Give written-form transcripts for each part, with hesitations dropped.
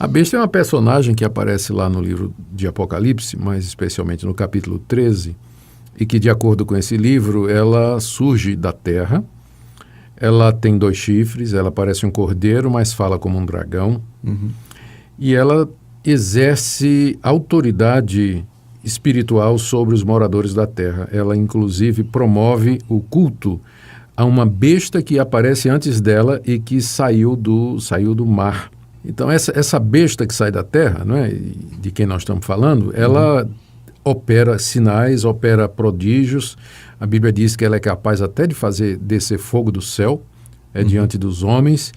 A besta é uma personagem que aparece lá no livro de Apocalipse, mais especialmente no capítulo 13, e que, de acordo com esse livro, ela surge da terra, ela tem 2 chifres, ela parece um cordeiro, mas fala como um dragão, e ela exerce autoridade espiritual sobre os moradores da terra. Ela, inclusive, promove o culto a uma besta que aparece antes dela e que saiu do mar. Então, essa besta que sai da terra, não é, de quem nós estamos falando, ela opera sinais, opera prodígios. A Bíblia diz que ela é capaz até de fazer descer fogo do céu diante dos homens.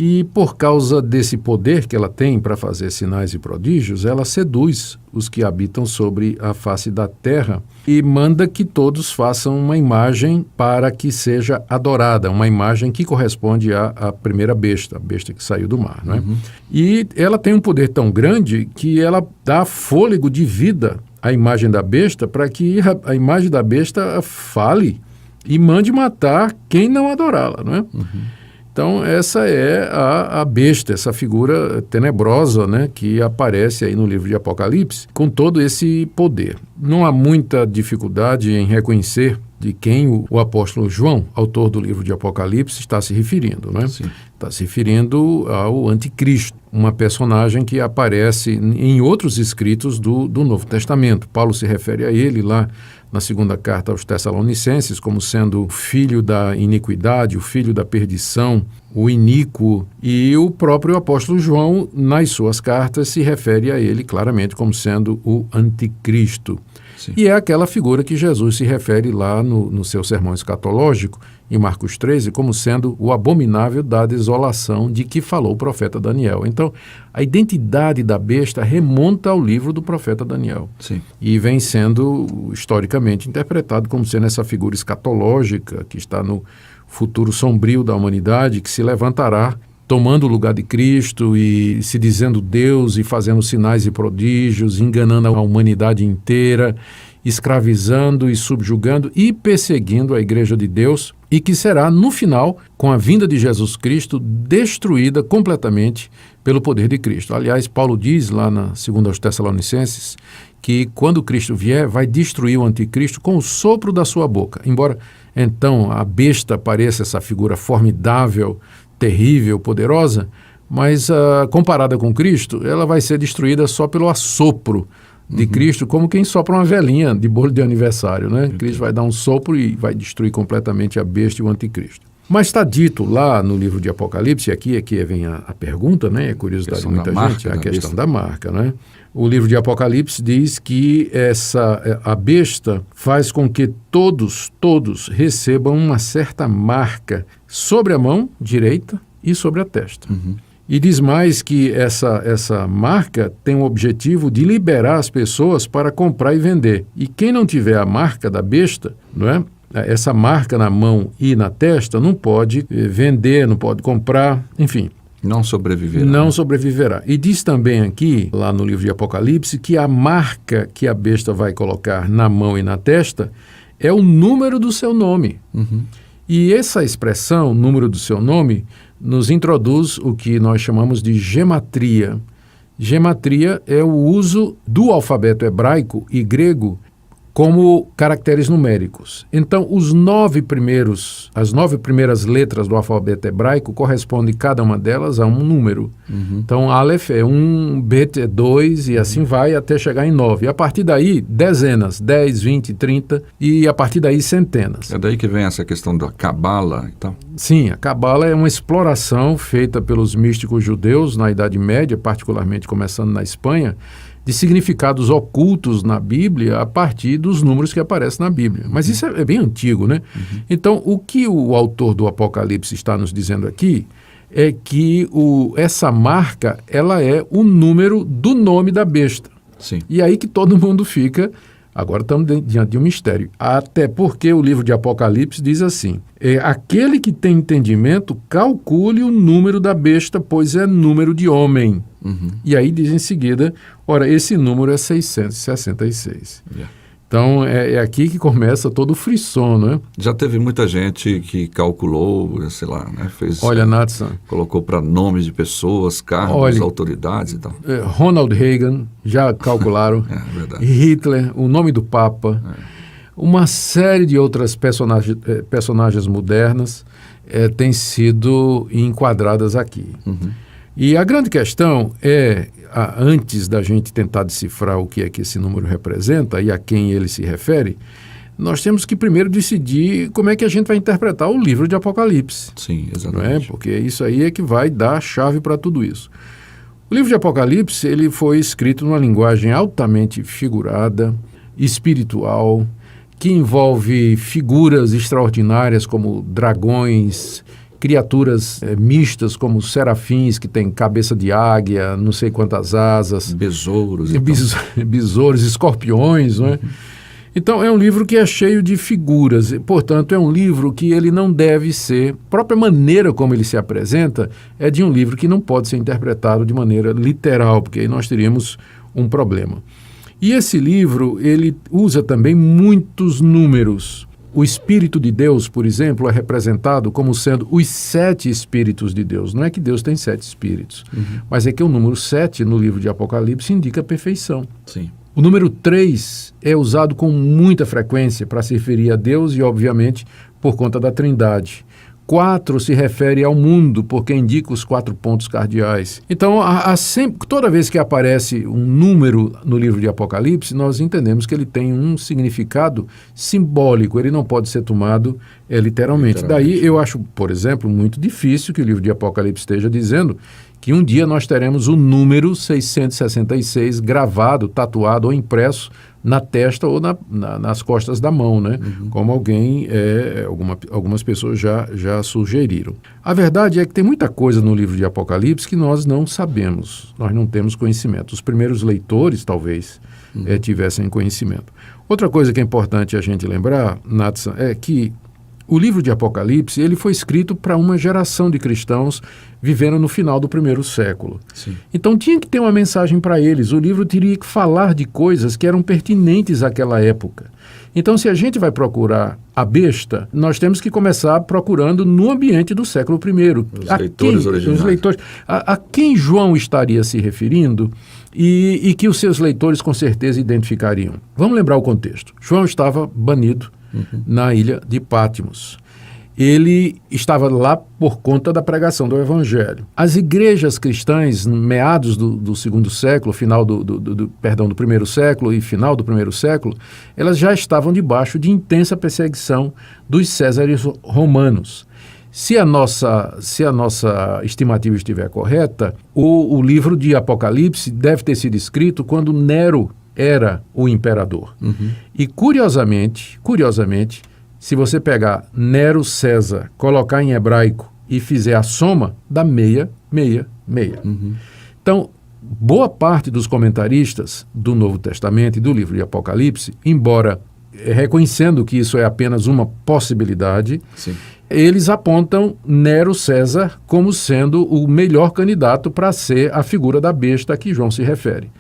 E por causa desse poder que ela tem para fazer sinais e prodígios, ela seduz os que habitam sobre a face da terra e manda que todos façam uma imagem para que seja adorada, uma imagem que corresponde à primeira besta, a besta que saiu do mar, não é? E ela tem um poder tão grande que ela dá fôlego de vida à imagem da besta para que a imagem da besta fale e mande matar quem não adorá-la, não é? Então, essa é a besta, essa figura tenebrosa, né, que aparece aí no livro de Apocalipse, com todo esse poder. Não há muita dificuldade em reconhecer de quem o apóstolo João, autor do livro de Apocalipse, está se referindo, né? Sim. Está se referindo ao anticristo, uma personagem que aparece em outros escritos do Novo Testamento. Paulo se refere a ele lá na segunda carta aos Tessalonicenses como sendo o filho da iniquidade, o filho da perdição, o iníquo. E o próprio apóstolo João, nas suas cartas, se refere a ele claramente como sendo o anticristo. Sim. E é aquela figura que Jesus se refere lá no seu sermão escatológico, em Marcos 13, como sendo o abominável da desolação de que falou o profeta Daniel. Então, a identidade da besta remonta ao livro do profeta Daniel. Sim. E vem sendo historicamente interpretado como sendo essa figura escatológica que está no futuro sombrio da humanidade, que se levantará tomando o lugar de Cristo e se dizendo Deus e fazendo sinais e prodígios, enganando a humanidade inteira, escravizando e subjugando e perseguindo a Igreja de Deus, e que será, no final, com a vinda de Jesus Cristo, destruída completamente pelo poder de Cristo. Aliás, Paulo diz lá na 2 Tessalonicenses que quando Cristo vier, vai destruir o anticristo com o sopro da sua boca. Embora, então, a besta pareça essa figura formidável, terrível, poderosa, mas comparada com Cristo, ela vai ser destruída só pelo assopro de Cristo, como quem sopra uma velinha de bolo de aniversário, né? Cristo vai dar um sopro e vai destruir completamente a besta e o anticristo. Mas está dito lá no livro de Apocalipse, e aqui vem a pergunta, né? É curiosidade de muita gente, a questão da marca, né? O livro de Apocalipse diz que a besta faz com que todos recebam uma certa marca sobre a mão direita e sobre a testa. E diz mais que essa marca tem o objetivo de liberar as pessoas para comprar e vender. E quem não tiver a marca da besta, não é? Essa marca na mão e na testa não pode vender, não pode comprar, enfim. Não sobreviverá. Não sobreviverá. E diz também aqui, lá no livro de Apocalipse, que a marca que a besta vai colocar na mão e na testa é o número do seu nome. E essa expressão, número do seu nome, nos introduz o que nós chamamos de gematria. Gematria é o uso do alfabeto hebraico e grego como caracteres numéricos. Então, as 9 primeiras letras do alfabeto hebraico correspondem cada uma delas a um número. Então, Aleph é 1, Bet é 2 e assim vai até chegar em 9. E a partir daí, dezenas, 10, 20, 30 e a partir daí centenas. É daí que vem essa questão da Cabala e tal? Sim, a Cabala é uma exploração feita pelos místicos judeus na Idade Média, particularmente começando na Espanha, de significados ocultos na Bíblia a partir dos números que aparecem na Bíblia. Mas isso é bem antigo, né? Então, o que o autor do Apocalipse está nos dizendo aqui é que essa marca, ela é o número do nome da besta. Sim. E aí que todo mundo fica... Agora estamos diante de um mistério. Até porque o livro de Apocalipse diz assim: aquele que tem entendimento, calcule o número da besta, pois é número de homem. E aí diz em seguida, ora, esse número é 666. Então, é aqui que começa todo o frisson, né? Já teve muita gente que calculou, sei lá, né? Olha, Natsan, colocou para nomes de pessoas, cargos, olha, autoridades e tal. Ronald Reagan, já calcularam. É verdade. Hitler, o nome do Papa. Uma série de outras personagens modernas têm sido enquadradas aqui. Uhum. E a grande questão é, antes da gente tentar decifrar o que é que esse número representa e a quem ele se refere, nós temos que primeiro decidir como é que a gente vai interpretar o livro de Apocalipse. Sim, exatamente. Não é? Porque isso aí é que vai dar a chave para tudo isso. O livro de Apocalipse ele foi escrito numa linguagem altamente figurada, espiritual, que envolve figuras extraordinárias como dragões, criaturas mistas como serafins que têm cabeça de águia, não sei quantas asas. Besouros. Besouros, escorpiões, não é? Então é um livro que é cheio de figuras, portanto é um livro que ele não deve ser, a própria maneira como ele se apresenta é de um livro que não pode ser interpretado de maneira literal, porque aí nós teríamos um problema. E esse livro, ele usa também muitos números. O Espírito de Deus, por exemplo, é representado como sendo os 7 Espíritos de Deus. Não é que Deus tem 7 Espíritos, mas é que o número 7 no livro de Apocalipse indica a perfeição. Sim. O número 3 é usado com muita frequência para se referir a Deus e, obviamente, por conta da Trindade. 4 se refere ao mundo, porque indica os 4 pontos cardeais. Então, toda vez que aparece um número no livro de Apocalipse, nós entendemos que ele tem um significado simbólico, ele não pode ser tomado literalmente. Daí, eu acho, por exemplo, muito difícil que o livro de Apocalipse esteja dizendo que um dia nós teremos o número 666 gravado, tatuado ou impresso na testa ou nas costas da mão, né? Como algumas pessoas já sugeriram. A verdade é que tem muita coisa no livro de Apocalipse que nós não sabemos, nós não temos conhecimento. Os primeiros leitores, talvez, tivessem conhecimento. Outra coisa que é importante a gente lembrar, Natsan, é que o livro de Apocalipse ele foi escrito para uma geração de cristãos vivendo no final do primeiro século. Sim. Então tinha que ter uma mensagem para eles. O livro teria que falar de coisas que eram pertinentes àquela época. Então, se a gente vai procurar a besta, nós temos que começar procurando no ambiente do século I. Os leitores originais. Os leitores, a quem João estaria se referindo e que os seus leitores com certeza identificariam. Vamos lembrar o contexto. João estava banido na ilha de Patmos. Ele estava lá por conta da pregação do Evangelho. As igrejas cristãs, meados do segundo século, final do primeiro século e final do primeiro século, elas já estavam debaixo de intensa perseguição dos Césares romanos. Se a nossa estimativa estiver correta, o livro de Apocalipse deve ter sido escrito quando Nero era o imperador. E curiosamente, se você pegar Nero César, colocar em hebraico e fizer a soma, dá 666. Então, boa parte dos comentaristas do Novo Testamento e do livro de Apocalipse, embora reconhecendo que isso é apenas uma possibilidade, Sim. Eles apontam Nero César como sendo o melhor candidato para ser a figura da besta a que João se refere.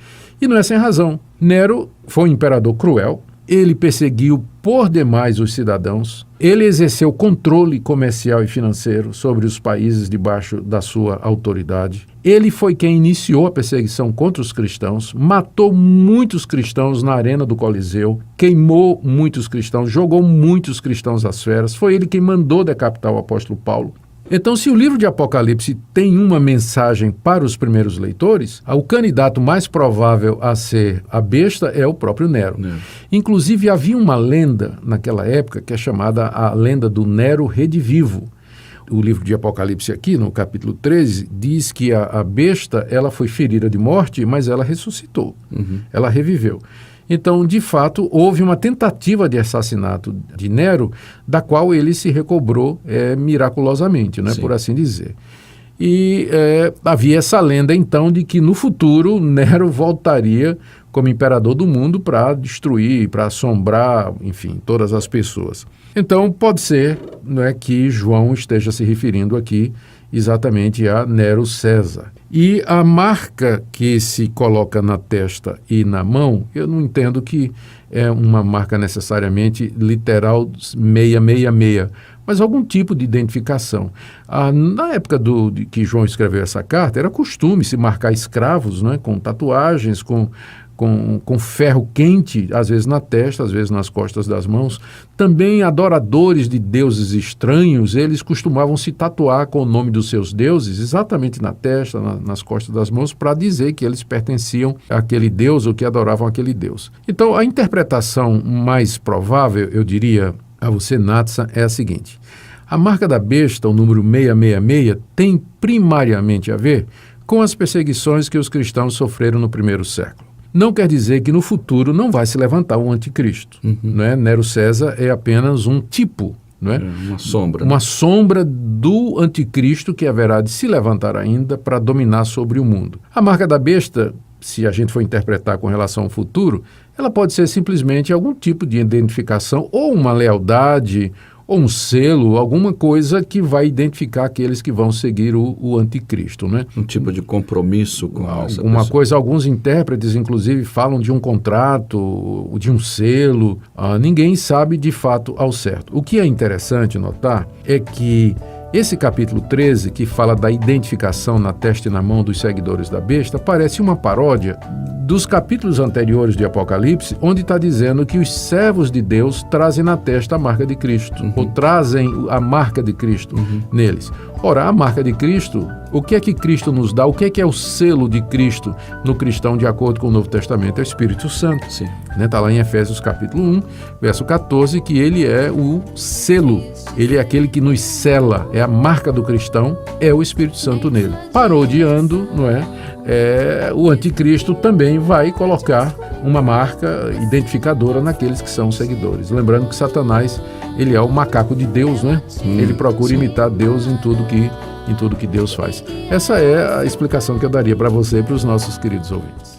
E não é sem razão. Nero foi um imperador cruel, ele perseguiu por demais os cidadãos, ele exerceu controle comercial e financeiro sobre os países debaixo da sua autoridade. Ele foi quem iniciou a perseguição contra os cristãos, matou muitos cristãos na arena do Coliseu, queimou muitos cristãos, jogou muitos cristãos às feras. Foi ele quem mandou decapitar o apóstolo Paulo. Então, se o livro de Apocalipse tem uma mensagem para os primeiros leitores, o candidato mais provável a ser a besta é o próprio Nero. Inclusive, havia uma lenda naquela época que é chamada a lenda do Nero redivivo. O livro de Apocalipse aqui, no capítulo 13, diz que a besta ela foi ferida de morte, mas ela ressuscitou, ela reviveu. Então, de fato, houve uma tentativa de assassinato de Nero, da qual ele se recobrou miraculosamente, né, por assim dizer. E havia essa lenda, então, de que no futuro Nero voltaria como imperador do mundo para destruir, para assombrar, enfim, todas as pessoas. Então, pode ser, né, que João esteja se referindo aqui exatamente a Nero César. E a marca que se coloca na testa e na mão, eu não entendo que é uma marca necessariamente literal 666, mas algum tipo de identificação. Na época de que João escreveu essa carta, era costume se marcar escravos, né, com tatuagens, com ferro quente, às vezes na testa, às vezes nas costas das mãos. Também adoradores de deuses estranhos, eles costumavam se tatuar com o nome dos seus deuses, exatamente na testa, nas costas das mãos, para dizer que eles pertenciam àquele deus ou que adoravam aquele deus. Então, a interpretação mais provável, eu diria a você, Natsa, é a seguinte: a marca da besta, o número 666, tem primariamente a ver com as perseguições que os cristãos sofreram no primeiro século. Não quer dizer que no futuro não vai se levantar um anticristo. Né? Nero César é apenas um tipo, não é? Uma sombra. Uma sombra do anticristo que haverá de se levantar ainda para dominar sobre o mundo. A marca da besta, se a gente for interpretar com relação ao futuro, ela pode ser simplesmente algum tipo de identificação, ou uma lealdade, ou um selo, alguma coisa que vai identificar aqueles que vão seguir o anticristo, né? Um tipo de compromisso com essa alguma pessoa. coisa. Alguns intérpretes, inclusive, falam de um contrato, de um selo. Ninguém sabe de fato ao certo. O que é interessante notar é que esse capítulo 13, que fala da identificação na testa e na mão dos seguidores da besta, parece uma paródia dos capítulos anteriores de Apocalipse, onde está dizendo que os servos de Deus trazem na testa a marca de Cristo, ou trazem a marca de Cristo neles. Ora, a marca de Cristo, o que é que Cristo nos dá? O que é o selo de Cristo no cristão, de acordo com o Novo Testamento? É o Espírito Santo. Está lá em Efésios capítulo 1, verso 14, que ele é o selo, ele é aquele que nos sela, é a marca do cristão, é o Espírito Santo nele. Parodiando, não é? O anticristo também vai colocar uma marca identificadora naqueles que são seguidores. Lembrando que Satanás, ele é o macaco de Deus, né? Ele procura imitar Deus em tudo que Deus faz. Essa é a explicação que eu daria para você e para os nossos queridos ouvintes.